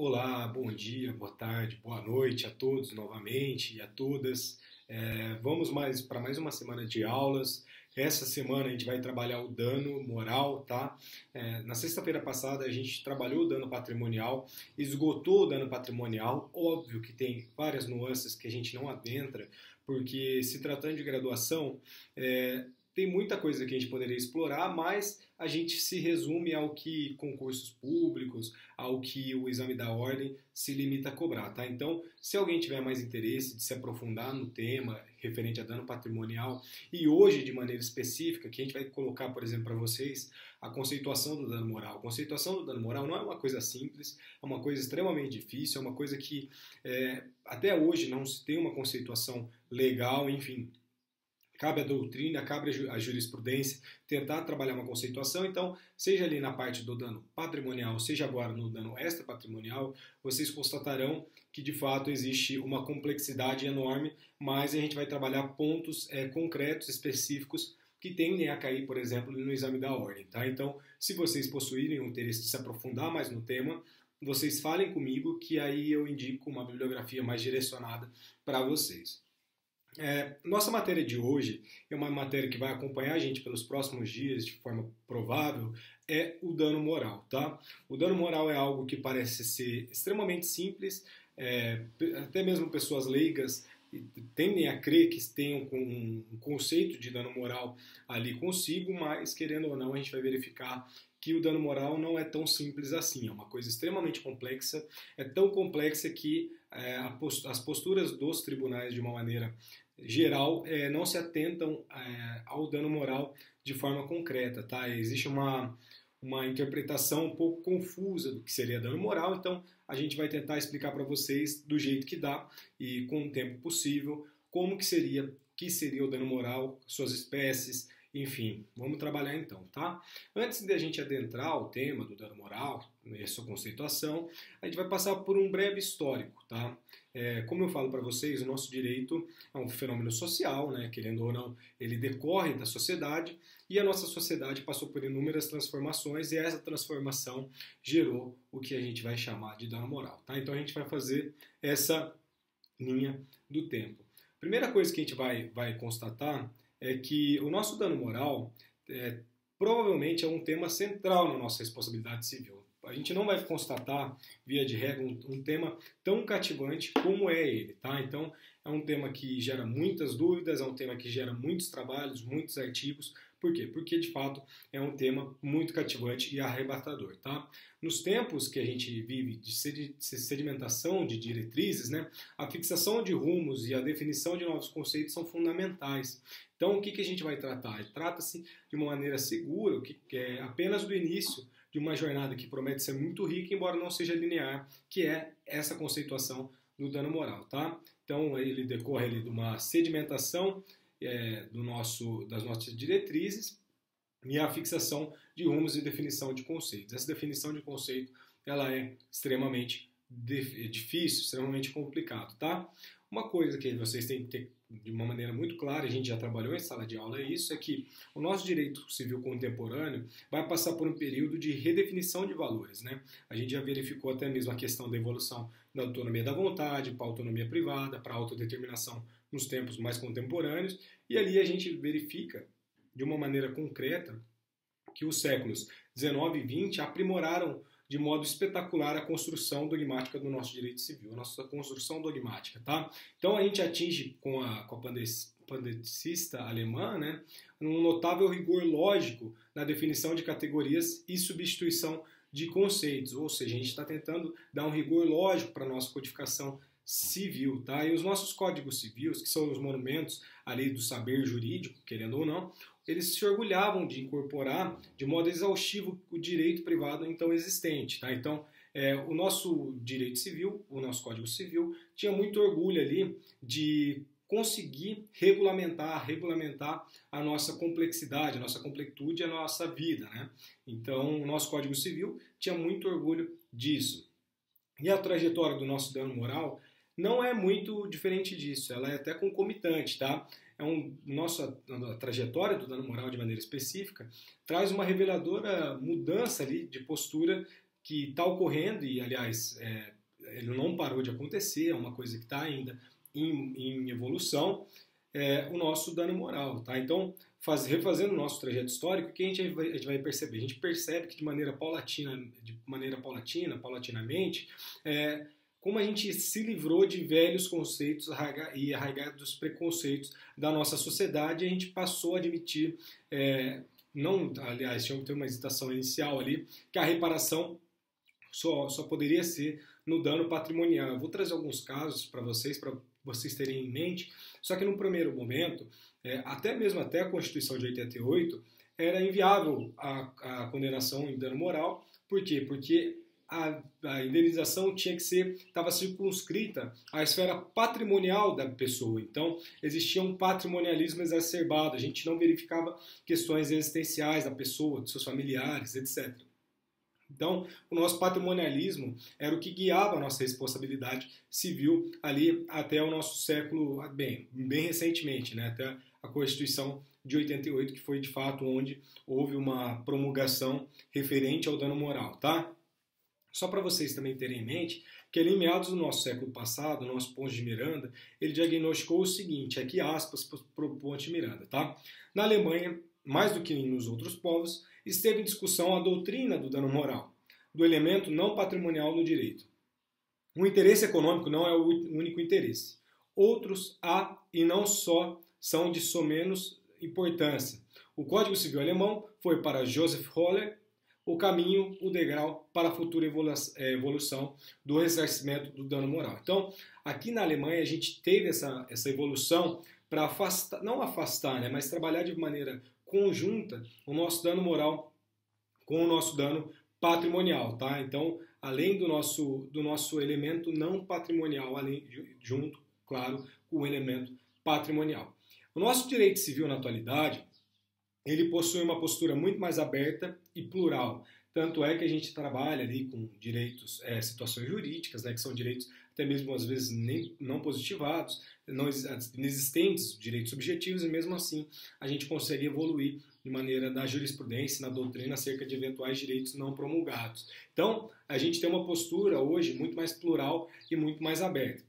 Olá, bom dia, boa tarde, boa noite a todos novamente e a todas. Vamos para mais uma semana de aulas. Essa semana a gente vai trabalhar o dano moral, tá? Na sexta-feira passada a gente trabalhou o dano patrimonial, esgotou o dano patrimonial. Óbvio que tem várias nuances que a gente não adentra, porque se tratando de graduação, tem muita coisa que a gente poderia explorar, mas a gente se resume ao que concursos públicos, ao que o exame da ordem se limita a cobrar, tá? Então, se alguém tiver mais interesse de se aprofundar no tema referente a dano patrimonial, e hoje, de maneira específica, que a gente vai colocar, por exemplo, para vocês, a conceituação do dano moral. A conceituação do dano moral não é uma coisa simples, é uma coisa extremamente difícil, é uma coisa que até hoje não se tem uma conceituação legal, enfim. Cabe à doutrina, cabe à jurisprudência tentar trabalhar uma conceituação. Então, seja ali na parte do dano patrimonial, seja agora no dano extrapatrimonial, vocês constatarão que de fato existe uma complexidade enorme, mas a gente vai trabalhar pontos concretos, específicos, que tendem a cair, por exemplo, no exame da ordem. Tá? Então, se vocês possuírem o interesse de se aprofundar mais no tema, vocês falem comigo, que aí eu indico uma bibliografia mais direcionada para vocês. Nossa matéria de hoje é uma matéria que vai acompanhar a gente pelos próximos dias de forma provável, é o dano moral, tá? O dano moral é algo que parece ser extremamente simples, até mesmo pessoas leigas tendem a crer que tenham um conceito de dano moral ali consigo, mas querendo ou não a gente vai verificar que o dano moral não é tão simples assim, é uma coisa extremamente complexa, é tão complexa que as posturas dos tribunais, de uma maneira geral, não se atentam ao dano moral de forma concreta, tá? Existe uma interpretação um pouco confusa do que seria dano moral, então a gente vai tentar explicar para vocês do jeito que dá e com o tempo possível como que seria o dano moral, suas espécies, enfim, vamos trabalhar então, tá? Antes de a gente adentrar o tema do dano moral e a sua conceituação, a gente vai passar por um breve histórico, tá? Como eu falo para vocês, o nosso direito é um fenômeno social, né? Querendo ou não, ele decorre da sociedade e a nossa sociedade passou por inúmeras transformações e essa transformação gerou o que a gente vai chamar de dano moral, tá? Então a gente vai fazer essa linha do tempo. Primeira coisa que a gente vai constatar é que o nosso dano moral provavelmente é um tema central na nossa responsabilidade civil. A gente não vai constatar, via de regra, um tema tão cativante como é ele, tá? Então, é um tema que gera muitas dúvidas, é um tema que gera muitos trabalhos, muitos artigos. Por quê? Porque, de fato, é um tema muito cativante e arrebatador, tá? Nos tempos que a gente vive de sedimentação de diretrizes, né, a fixação de rumos e a definição de novos conceitos são fundamentais. Então, o que a gente vai tratar? Trata-se de uma maneira segura, que é apenas do início de uma jornada que promete ser muito rica, embora não seja linear, que é essa conceituação do dano moral, tá? Então, ele decorre ali de uma sedimentação das nossas diretrizes e a fixação de rumos e definição de conceitos. Essa definição de conceito, ela é extremamente difícil, extremamente complicado, tá? Uma coisa que vocês têm que ter de uma maneira muito clara, a gente já trabalhou em sala de aula, é que o nosso direito civil contemporâneo vai passar por um período de redefinição de valores, né? A gente já verificou até mesmo a questão da evolução da autonomia da vontade para a autonomia privada, para a autodeterminação nos tempos mais contemporâneos, e ali a gente verifica de uma maneira concreta que os séculos XIX e XX aprimoraram de modo espetacular a construção dogmática do nosso direito civil, a nossa construção dogmática, tá? Então a gente atinge com a pandecista alemã, né, um notável rigor lógico na definição de categorias e substituição de conceitos, ou seja, a gente está tentando dar um rigor lógico para a nossa codificação civil, tá? E os nossos códigos civis, que são os monumentos ali do saber jurídico, querendo ou não, eles se orgulhavam de incorporar de modo exaustivo o direito privado então existente, tá? Então, o nosso direito civil, o nosso Código Civil, tinha muito orgulho ali de conseguir regulamentar a nossa complexidade, a nossa completude, a nossa vida, né? Então, o nosso Código Civil tinha muito orgulho disso. E a trajetória do nosso dano moral não é muito diferente disso, ela é até concomitante, tá? A trajetória do dano moral de maneira específica traz uma reveladora mudança ali de postura que está ocorrendo, e aliás, ele não parou de acontecer, é uma coisa que está ainda em evolução, o nosso dano moral. Tá? Então, refazendo o nosso trajeto histórico, o que a gente vai perceber? A gente percebe que de maneira paulatinamente, como a gente se livrou de velhos conceitos e arraigados preconceitos da nossa sociedade, a gente passou a admitir, aliás, tinha que ter uma hesitação inicial ali, que a reparação só poderia ser no dano patrimonial. Eu vou trazer alguns casos para vocês terem em mente, só que no primeiro momento, até a Constituição de 88, era inviável a condenação em dano moral. Por quê? Porque a indenização estava circunscrita à esfera patrimonial da pessoa. Então, existia um patrimonialismo exacerbado, a gente não verificava questões existenciais da pessoa, de seus familiares, etc. Então, o nosso patrimonialismo era o que guiava a nossa responsabilidade civil ali até o nosso século, bem recentemente, né, até a Constituição de 88, que foi de fato onde houve uma promulgação referente ao dano moral, tá? Só para vocês também terem em mente que ali em meados do nosso século passado, o nosso Ponte de Miranda, ele diagnosticou o seguinte, aqui aspas para o Ponte de Miranda, tá? Na Alemanha, mais do que nos outros povos, esteve em discussão a doutrina do dano moral, do elemento não patrimonial no direito. O interesse econômico não é o único interesse. Outros há e não só são de somenos importância. O Código Civil alemão foi para Joseph Roller o caminho, o degrau para a futura evolução do ressarcimento do dano moral. Então, aqui na Alemanha a gente teve essa evolução para afastar, né, mas trabalhar de maneira conjunta o nosso dano moral com o nosso dano patrimonial, tá? Então, além do nosso elemento não patrimonial, junto, claro, com o elemento patrimonial. O nosso direito civil na atualidade, ele possui uma postura muito mais aberta e plural. Tanto é que a gente trabalha ali com direitos, situações jurídicas, né, que são direitos até mesmo às vezes não positivados, não inexistentes, direitos subjetivos, e mesmo assim a gente consegue evoluir de maneira da jurisprudência, na doutrina, acerca de eventuais direitos não promulgados. Então, a gente tem uma postura hoje muito mais plural e muito mais aberta.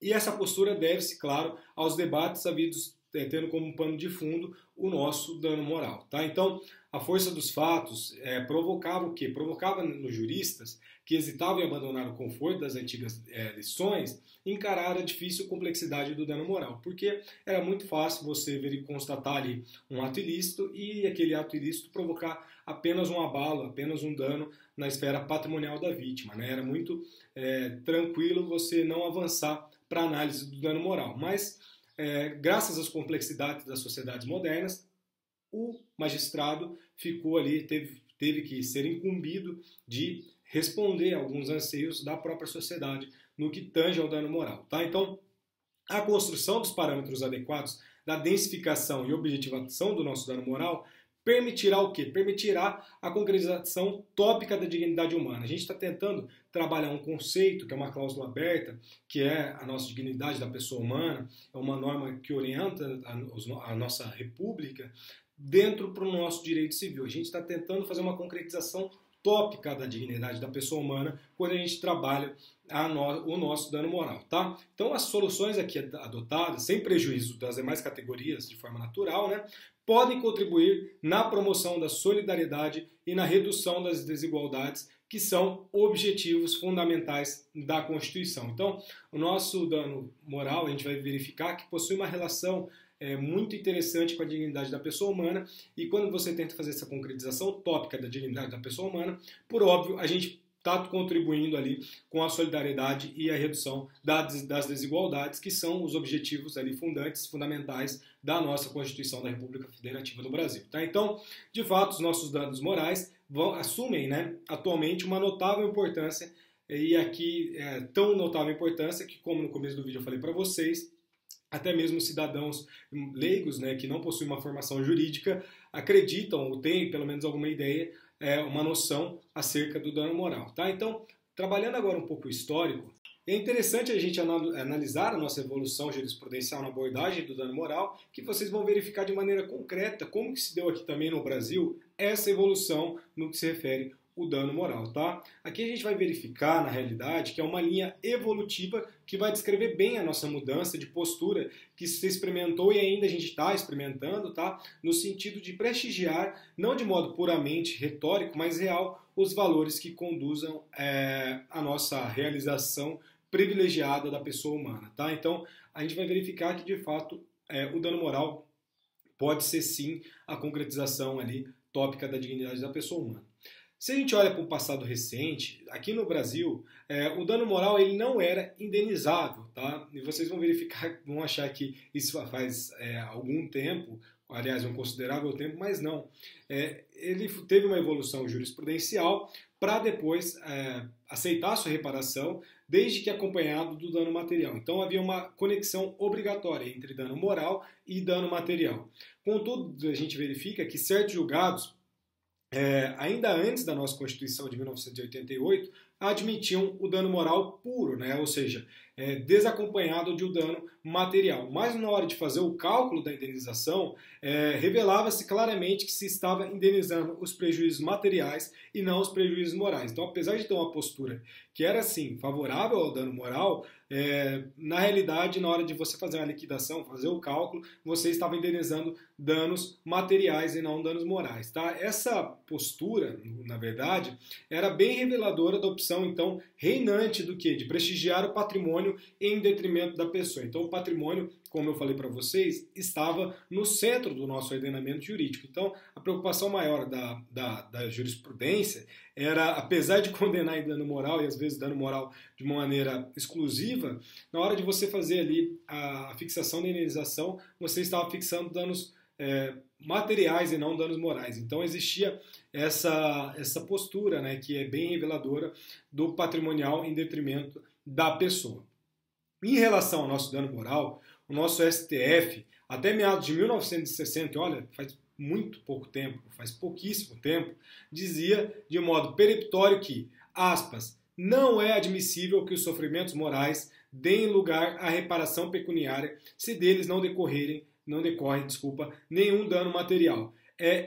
E essa postura deve-se, claro, aos debates havidos tendo como pano de fundo o nosso dano moral. Tá? Então, a força dos fatos provocava o quê? Provocava nos juristas que hesitavam em abandonar o conforto das antigas lições e encarar a difícil complexidade do dano moral, porque era muito fácil você ver e constatar ali um ato ilícito e aquele ato ilícito provocar apenas um abalo, apenas um dano na esfera patrimonial da vítima. Né? Era muito tranquilo você não avançar para a análise do dano moral, mas graças às complexidades das sociedades modernas, o magistrado ficou ali, teve que ser incumbido de responder a alguns anseios da própria sociedade no que tange ao dano moral. Tá? Então, a construção dos parâmetros adequados da densificação e objetivação do nosso dano moral permitirá o quê? Permitirá a concretização tópica da dignidade humana. A gente está tentando trabalhar um conceito, que é uma cláusula aberta, que é a nossa dignidade da pessoa humana, é uma norma que orienta a nossa república dentro para o nosso direito civil. A gente está tentando fazer uma concretização tópica da dignidade da pessoa humana quando a gente trabalha o nosso dano moral. Tá? Então, as soluções aqui adotadas, sem prejuízo das demais categorias de forma natural, né, podem contribuir na promoção da solidariedade e na redução das desigualdades, que são objetivos fundamentais da Constituição. Então, o nosso dano moral, a gente vai verificar que possui uma relação muito interessante com a dignidade da pessoa humana, e quando você tenta fazer essa concretização tópica da dignidade da pessoa humana, por óbvio, a gente está contribuindo ali com a solidariedade e a redução das desigualdades, que são os objetivos ali fundamentais da nossa Constituição da República Federativa do Brasil. Tá? Então, de fato, os nossos danos morais assumem, né, atualmente uma notável importância, e aqui tão notável importância que, como no começo do vídeo eu falei para vocês, até mesmo cidadãos leigos, né, que não possuem uma formação jurídica, acreditam ou têm pelo menos alguma ideia, uma noção acerca do dano moral. Tá? Então, trabalhando agora um pouco o histórico, é interessante a gente analisar a nossa evolução jurisprudencial na abordagem do dano moral, que vocês vão verificar de maneira concreta como que se deu aqui também no Brasil essa evolução no que se refere o dano moral, tá? Aqui a gente vai verificar, na realidade, que é uma linha evolutiva que vai descrever bem a nossa mudança de postura que se experimentou e ainda a gente está experimentando, tá? No sentido de prestigiar, não de modo puramente retórico, mas real, os valores que conduzam a nossa realização privilegiada da pessoa humana, tá? Então, a gente vai verificar que, de fato, o dano moral pode ser, sim, a concretização ali tópica da dignidade da pessoa humana. Se a gente olha para o passado recente, aqui no Brasil, o dano moral ele não era indenizável, tá? E vocês vão verificar, vão achar que isso faz algum tempo, aliás, um considerável tempo, mas não. Ele teve uma evolução jurisprudencial para depois aceitar sua reparação, desde que acompanhado do dano material. Então havia uma conexão obrigatória entre dano moral e dano material. Contudo, a gente verifica que certos julgados, ainda antes da nossa Constituição de 1988, admitiam o dano moral puro, né? Ou seja, desacompanhado de um dano material. Mas na hora de fazer o cálculo da indenização, revelava-se claramente que se estava indenizando os prejuízos materiais e não os prejuízos morais. Então, apesar de ter uma postura que era, sim, favorável ao dano moral, na realidade, na hora de você fazer uma liquidação, fazer o cálculo, você estava indenizando danos materiais e não danos morais, tá? Essa postura, na verdade, era bem reveladora da opção, então, reinante do quê? De prestigiar o patrimônio em detrimento da pessoa. Então, o patrimônio, como eu falei para vocês, estava no centro do nosso ordenamento jurídico. Então, a preocupação maior da jurisprudência era, apesar de condenar em dano moral, e às vezes dano moral de uma maneira exclusiva, na hora de você fazer ali a fixação da indenização, você estava fixando danos materiais e não danos morais. Então existia essa postura, né, que é bem reveladora do patrimonial em detrimento da pessoa. Em relação ao nosso dano moral, o nosso STF, até meados de 1960, olha, faz muito pouco tempo, faz pouquíssimo tempo, dizia de modo peremptório que, aspas, não é admissível que os sofrimentos morais deem lugar à reparação pecuniária se deles não decorre, nenhum dano material.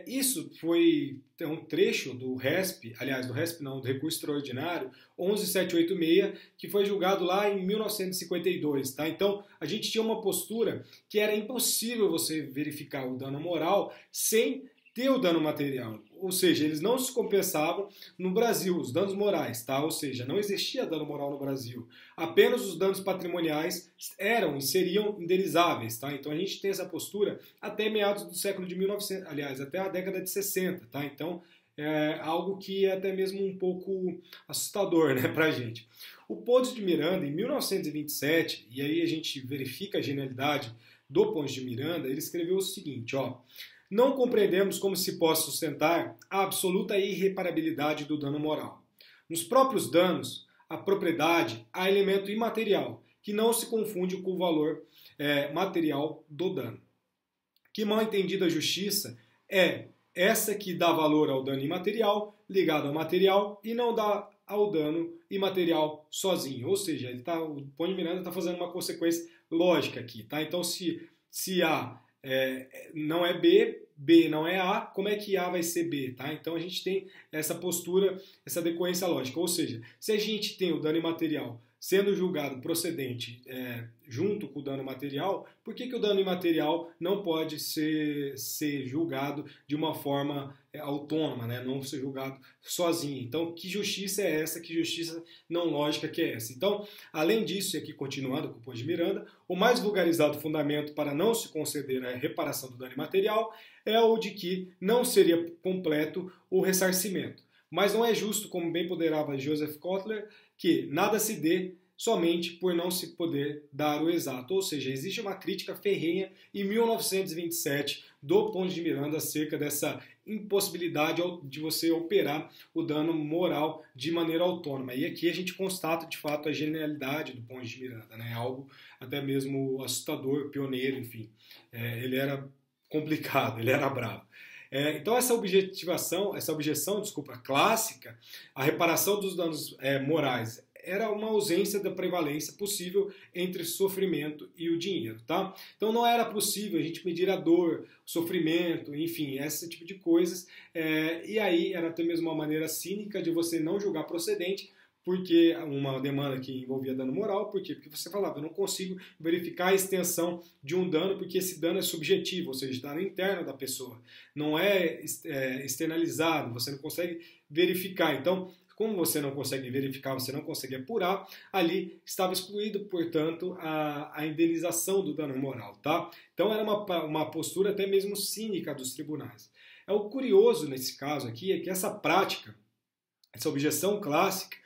Isso foi um trecho do RESP, aliás, do RESP não, do recurso extraordinário 11786, que foi julgado lá em 1952, tá? Então, a gente tinha uma postura que era impossível você verificar o dano moral sem ter o dano material. Ou seja, eles não se compensavam no Brasil, os danos morais, tá? Ou seja, não existia dano moral no Brasil. Apenas os danos patrimoniais eram e seriam indenizáveis, tá? Então a gente tem essa postura até meados do século de 1900, aliás, até a década de 60, tá? Então é algo que é até mesmo um pouco assustador, né, pra gente. O Pontes de Miranda, em 1927, e aí a gente verifica a genialidade do Pontes de Miranda, ele escreveu o seguinte, ó: não compreendemos como se possa sustentar a absoluta irreparabilidade do dano moral. Nos próprios danos, a propriedade há elemento imaterial, que não se confunde com o valor material do dano. Que mal entendida justiça é essa que dá valor ao dano imaterial ligado ao material e não dá ao dano imaterial sozinho. Ou seja, o Pontes de Miranda está fazendo uma consequência lógica aqui. Tá? Então, se A não é B, B não é A, como é que A vai ser B? Tá? Então a gente tem essa postura, essa decorrência lógica. Ou seja, se a gente tem o dano imaterial sendo julgado procedente junto com o dano material, por que o dano imaterial não pode ser julgado de uma forma autônoma, né? Não ser julgado sozinho? Então, que justiça é essa? Que justiça não lógica que é essa? Então, além disso, e aqui continuando com o Pontes de Miranda, o mais vulgarizado fundamento para não se conceder a reparação do dano imaterial é o de que não seria completo o ressarcimento. Mas não é justo, como bem ponderava Joseph Kotler, que nada se dê somente por não se poder dar o exato. Ou seja, existe uma crítica ferrenha em 1927 do Pontes de Miranda acerca dessa impossibilidade de você operar o dano moral de maneira autônoma. E aqui a gente constata, de fato, a genialidade do Pontes de Miranda, né? Algo até mesmo assustador, pioneiro, enfim. Ele era complicado, ele era bravo. Então essa objeção clássica, a reparação dos danos morais era uma ausência da prevalência possível entre sofrimento e o dinheiro, tá? Então não era possível a gente medir a dor, o sofrimento, enfim, esse tipo de coisas, e aí era até mesmo uma maneira cínica de você não julgar procedente, porque uma demanda que envolvia dano moral, por quê? Porque você falava, eu não consigo verificar a extensão de um dano, porque esse dano é subjetivo, ou seja, dano interno da pessoa, não é externalizado, você não consegue verificar. Então, como você não consegue verificar, você não consegue apurar, ali estava excluído, portanto, a indenização do dano moral, tá? Então era uma postura até mesmo cínica dos tribunais. O curioso nesse caso aqui é que essa prática, essa objeção clássica,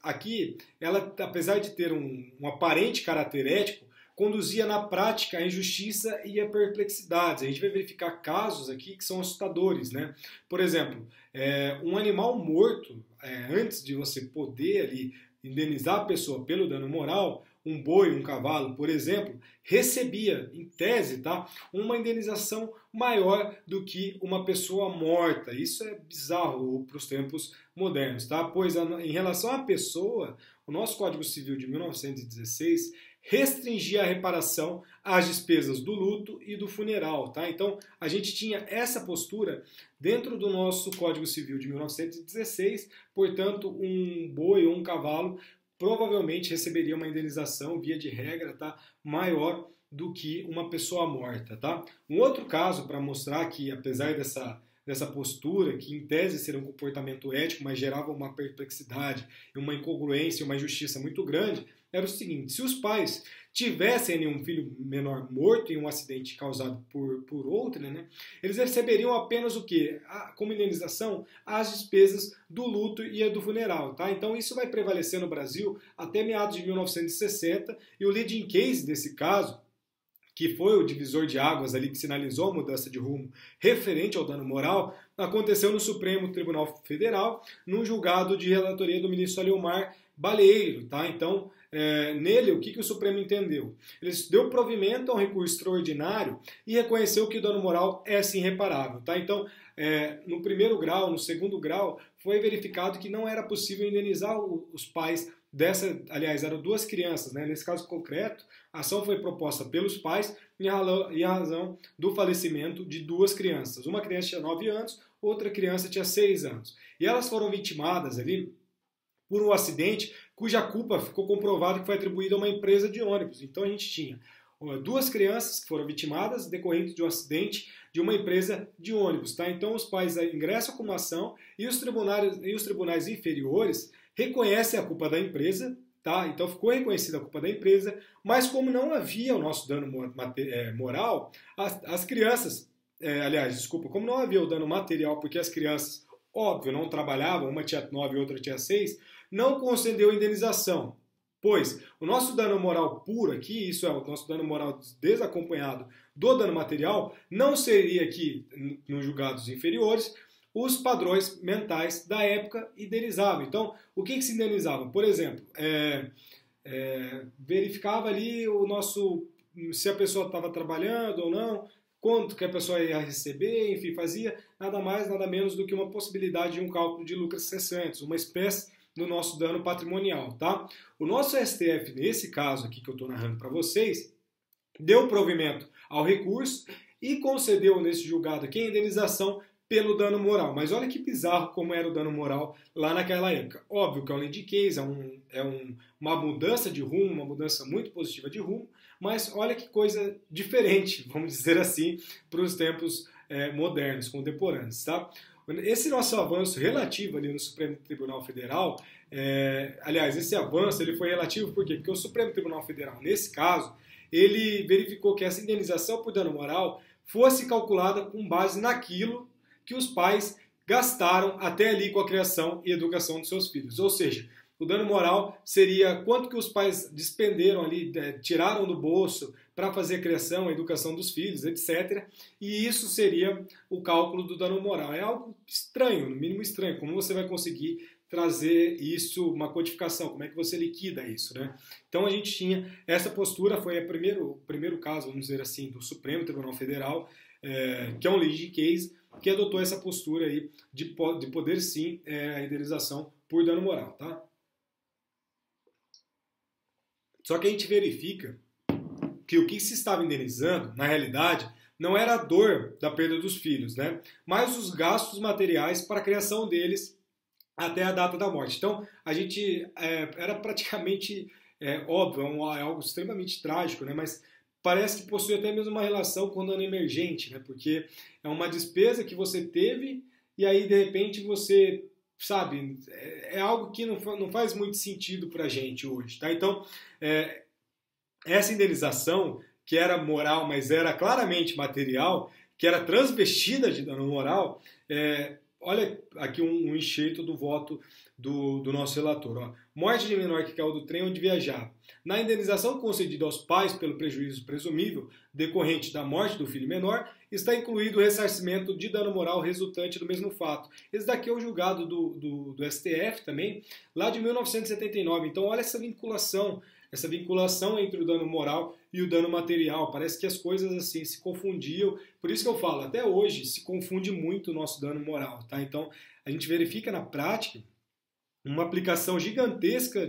aqui, ela, apesar de ter um aparente caráter ético, conduzia na prática a injustiça e a perplexidades. A gente vai verificar casos aqui que são assustadores, né? Por exemplo, um animal morto, antes de você poder ali indenizar a pessoa pelo dano moral, um boi, um cavalo, por exemplo, recebia, em tese, tá, uma indenização maior do que uma pessoa morta. Isso é bizarro para os tempos modernos, tá? Pois em relação à pessoa, o nosso Código Civil de 1916 restringia a reparação às despesas do luto e do funeral, tá? Então, a gente tinha essa postura dentro do nosso Código Civil de 1916, portanto, um boi ou um cavalo provavelmente receberia uma indenização, via de regra, tá, maior do que uma pessoa morta, tá? Um outro caso para mostrar que, apesar dessa postura, que em tese seria um comportamento ético, mas gerava uma perplexidade, uma incongruência, uma injustiça muito grande, era o seguinte: se os pais tivessem nenhum filho menor morto em um acidente causado por outrem, né, eles receberiam apenas o quê? Como indenização, as despesas do luto e a do funeral. Tá? Então isso vai prevalecer no Brasil até meados de 1960, e o leading case desse caso, que foi o divisor de águas ali que sinalizou a mudança de rumo referente ao dano moral, aconteceu no Supremo Tribunal Federal, num julgado de relatoria do ministro Aliomar Baleiro. Tá? Então, nele, o que o Supremo entendeu? Ele deu provimento a um recurso extraordinário e reconheceu que o dano moral é sim reparável. Tá? Então, no primeiro grau, no segundo grau, foi verificado que não era possível indenizar os pais aliás, eram duas crianças, né? Nesse caso concreto, a ação foi proposta pelos pais em razão do falecimento de duas crianças. Uma criança tinha 9 anos, outra criança tinha 6 anos. E elas foram vitimadas ali por um acidente cuja culpa ficou comprovado que foi atribuída a uma empresa de ônibus. Então a gente tinha duas crianças que foram vitimadas decorrente de um acidente de uma empresa de ônibus. Tá? Então os pais ingressam com uma ação e os tribunais inferiores reconhecem a culpa da empresa, tá? Então ficou reconhecida a culpa da empresa, mas como não havia o nosso dano moral, as crianças, como não havia o dano material, porque as crianças, óbvio, não trabalhavam, uma tinha 9 e outra tinha 6, não concedeu indenização. Pois o nosso dano moral puro aqui, isso é, o nosso dano moral desacompanhado do dano material, não seria aqui, nos julgados inferiores, os padrões mentais da época indenizavam. Então, o que se indenizava? Por exemplo, verificava ali se a pessoa estava trabalhando ou não, quanto que a pessoa ia receber, enfim, fazia nada mais, nada menos do que uma possibilidade de um cálculo de lucros cessantes, uma espécie do nosso dano patrimonial, tá? O nosso STF, nesse caso aqui que eu estou narrando para vocês, deu provimento ao recurso e concedeu nesse julgado aqui a indenização pelo dano moral. Mas olha que bizarro como era o dano moral lá naquela época. Óbvio que é um lead case, uma mudança de rumo, uma mudança muito positiva de rumo, mas olha que coisa diferente, vamos dizer assim, para os tempos modernos, contemporâneos. Tá? Esse nosso avanço relativo ali no Supremo Tribunal Federal, aliás, esse avanço ele foi relativo por quê? Porque o Supremo Tribunal Federal, nesse caso, ele verificou que essa indenização por dano moral fosse calculada com base naquilo que os pais gastaram até ali com a criação e educação dos seus filhos. Ou seja, o dano moral seria quanto que os pais despenderam ali, tiraram do bolso para fazer a criação, a educação dos filhos, etc. E isso seria o cálculo do dano moral. É algo estranho, no mínimo estranho. Como você vai conseguir trazer isso, uma codificação? Como é que você liquida isso, né? Então a gente tinha essa postura, foi o primeiro caso, vamos dizer assim, do Supremo Tribunal Federal, que é um lead case, que adotou essa postura aí de poder sim a indenização por dano moral, tá? Só que a gente verifica que o que se estava indenizando, na realidade, não era a dor da perda dos filhos, né? Mas os gastos materiais para a criação deles até a data da morte. Então, a gente era praticamente óbvio, é algo extremamente trágico, né? Mas parece que possui até mesmo uma relação com o dano emergente, né? Porque é uma despesa que você teve e aí, de repente, você, sabe, é algo que não faz muito sentido para a gente hoje, tá? Então, essa indenização, que era moral, mas era claramente material, que era transvestida de dano moral, olha aqui um enxerto do voto do nosso relator. Ó. Morte de menor que caiu do trem onde viajava. Na indenização concedida aos pais pelo prejuízo presumível decorrente da morte do filho menor, está incluído o ressarcimento de dano moral resultante do mesmo fato. Esse daqui é o julgado do STF também, lá de 1979. Então olha essa vinculação entre o dano moral e o dano material. Parece que as coisas assim se confundiam. Por isso que eu falo, até hoje se confunde muito o nosso dano moral. Tá? Então a gente verifica na prática uma aplicação gigantesca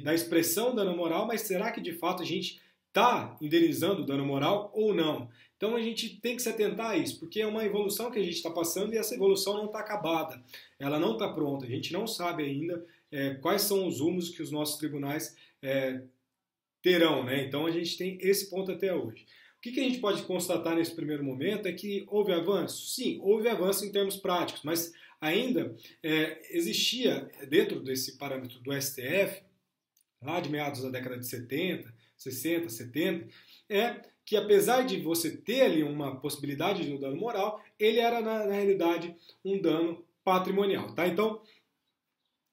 da expressão dano moral, mas será que de fato a gente está indenizando o dano moral ou não? Então a gente tem que se atentar a isso, porque é uma evolução que a gente está passando e essa evolução não está acabada, ela não está pronta, a gente não sabe ainda quais são os rumos que os nossos tribunais terão, né? Então a gente tem esse ponto até hoje. O que a gente pode constatar nesse primeiro momento é que houve avanço? Sim, houve avanço em termos práticos, mas ainda existia, dentro desse parâmetro do STF, lá de meados da década de 70, 60, 70, que apesar de você ter ali uma possibilidade de um dano moral, ele era, na realidade, um dano patrimonial. Tá? Então,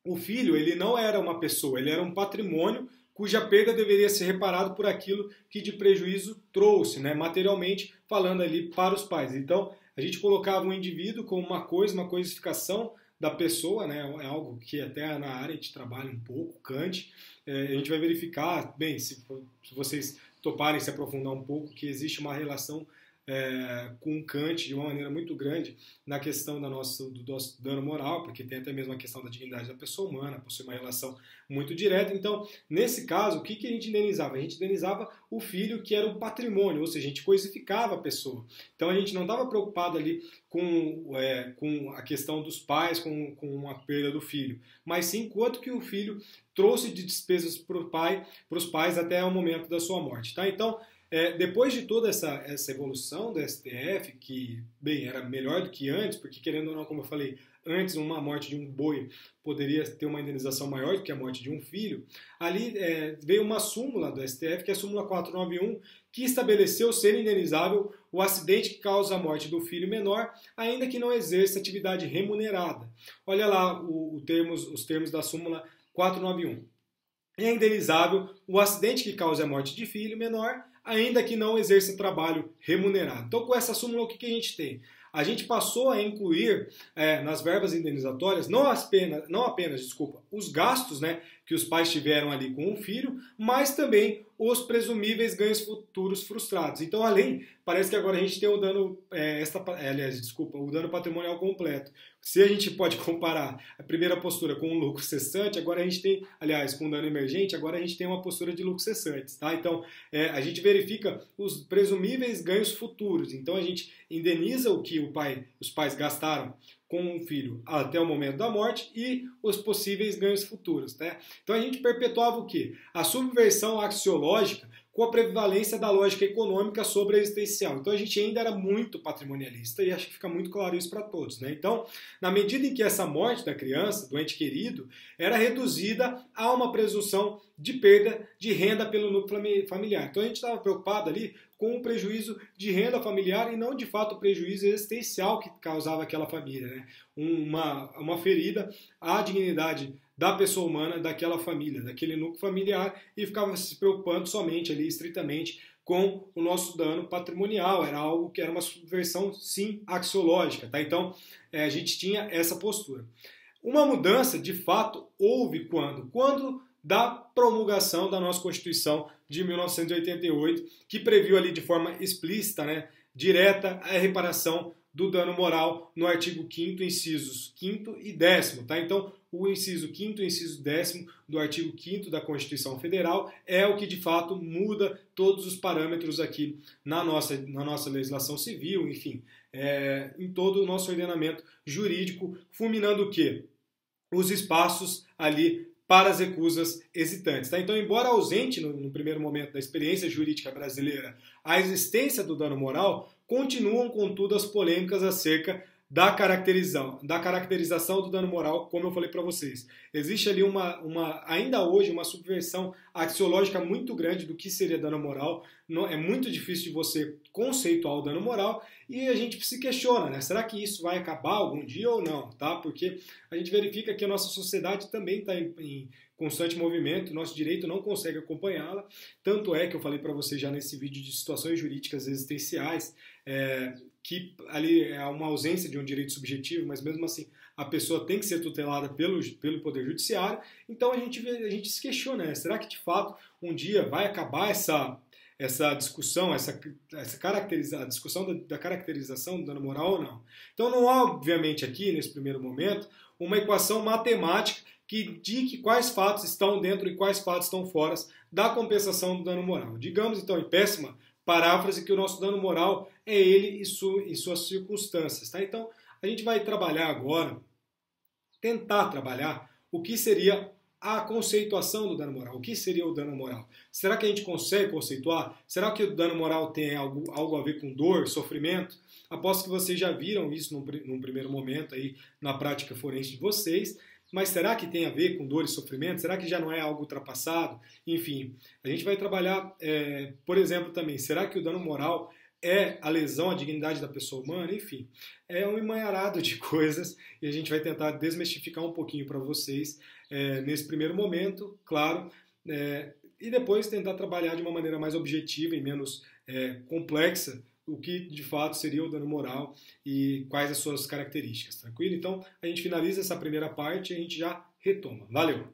o filho ele não era uma pessoa, ele era um patrimônio cuja perda deveria ser reparado por aquilo que de prejuízo trouxe, né, materialmente falando ali para os pais. Então, a gente colocava um indivíduo como uma coisificação da pessoa, né, é algo que até na área a gente trabalha um pouco, Kant, a gente vai verificar, bem, se vocês toparem se aprofundar um pouco, que existe uma relação com Kant de uma maneira muito grande na questão do nosso dano moral, porque tem até mesmo a questão da dignidade da pessoa humana, possui uma relação muito direta. Então, nesse caso, o que a gente indenizava? A gente indenizava o filho que era um patrimônio, ou seja, a gente coisificava a pessoa. Então, a gente não estava preocupado ali com a questão dos pais, com a perda do filho, mas sim quanto que o filho trouxe de despesas para os pais até o momento da sua morte. Tá? Então, depois de toda essa evolução do STF, que, bem, era melhor do que antes, porque querendo ou não, como eu falei, antes uma morte de um boi poderia ter uma indenização maior do que a morte de um filho, ali veio uma súmula do STF, que é a súmula 491, que estabeleceu ser indenizável o acidente que causa a morte do filho menor, ainda que não exerça atividade remunerada. Olha lá os termos da súmula 491. É indenizável o acidente que causa a morte de filho menor, ainda que não exerça trabalho remunerado. Então, com essa súmula, o que a gente tem? A gente passou a incluir nas verbas indenizatórias não apenas os gastos, né, que os pais tiveram ali com o filho, mas também os presumíveis ganhos futuros frustrados. Então, parece que agora a gente tem o dano, o dano patrimonial completo. Se a gente pode comparar a primeira postura com o lucro cessante, agora a gente tem, com o dano emergente, agora a gente tem uma postura de lucro cessantes. Tá? Então, a gente verifica os presumíveis ganhos futuros. Então, a gente indeniza o que os pais gastaram com o filho até o momento da morte e os possíveis ganhos futuros. Tá? Então, a gente perpetuava o quê? A subversão axiológica com a prevalência da lógica econômica sobre a existencial. Então a gente ainda era muito patrimonialista e acho que fica muito claro isso para todos. Né? Então, na medida em que essa morte da criança, do ente querido, era reduzida a uma presunção de perda de renda pelo núcleo familiar. Então a gente estava preocupado ali com o prejuízo de renda familiar e não de fato o prejuízo existencial que causava aquela família. Né? Uma ferida à dignidade da pessoa humana, daquela família, daquele núcleo familiar, e ficava se preocupando somente ali, estritamente, com o nosso dano patrimonial. Era algo que era uma subversão, sim, axiológica. Tá? Então, a gente tinha essa postura. Uma mudança, de fato, houve quando? Quando da promulgação da nossa Constituição de 1988, que previu ali de forma explícita, né, direta, a reparação do dano moral no artigo 5º, incisos 5º e 10º. Tá? Então, o inciso 5º e o inciso 10º do artigo 5º da Constituição Federal é o que de fato muda todos os parâmetros aqui na nossa legislação civil, enfim, em todo o nosso ordenamento jurídico, fulminando o quê? Os espaços ali para as recusas hesitantes. Tá? Então, embora ausente no primeiro momento da experiência jurídica brasileira a existência do dano moral, continuam, contudo, as polêmicas acerca da caracterização do dano moral, como eu falei para vocês. Existe ali ainda hoje uma subversão axiológica muito grande do que seria dano moral. É muito difícil de você conceituar o dano moral e a gente se questiona, né? Será que isso vai acabar algum dia ou não? Tá? Porque a gente verifica que a nossa sociedade também está em constante movimento, nosso direito não consegue acompanhá-la. Tanto é que eu falei para vocês já nesse vídeo de situações jurídicas existenciais, que ali é uma ausência de um direito subjetivo, mas mesmo assim a pessoa tem que ser tutelada pelo Poder Judiciário. Então a gente se questiona, né? Será que de fato um dia vai acabar essa discussão, a discussão da caracterização do dano moral ou não? Então não há, obviamente, aqui nesse primeiro momento, uma equação matemática que indique quais fatos estão dentro e quais fatos estão fora da compensação do dano moral. Digamos então, em péssima paráfrase, que o nosso dano moral é ele e suas circunstâncias. Tá? Então, a gente vai trabalhar agora, tentar trabalhar o que seria a conceituação do dano moral. O que seria o dano moral? Será que a gente consegue conceituar? Será que o dano moral tem algo a ver com dor, sofrimento? Aposto que vocês já viram isso num primeiro momento aí na prática forense de vocês. Mas será que tem a ver com dor e sofrimento? Será que já não é algo ultrapassado? Enfim, a gente vai trabalhar, por exemplo, também, será que o dano moral é a lesão à dignidade da pessoa humana? Enfim, é um emaranhado de coisas e a gente vai tentar desmistificar um pouquinho para vocês nesse primeiro momento, claro, e depois tentar trabalhar de uma maneira mais objetiva e menos complexa o que de fato seria o dano moral e quais as suas características, tranquilo? Então a gente finaliza essa primeira parte e a gente já retoma. Valeu!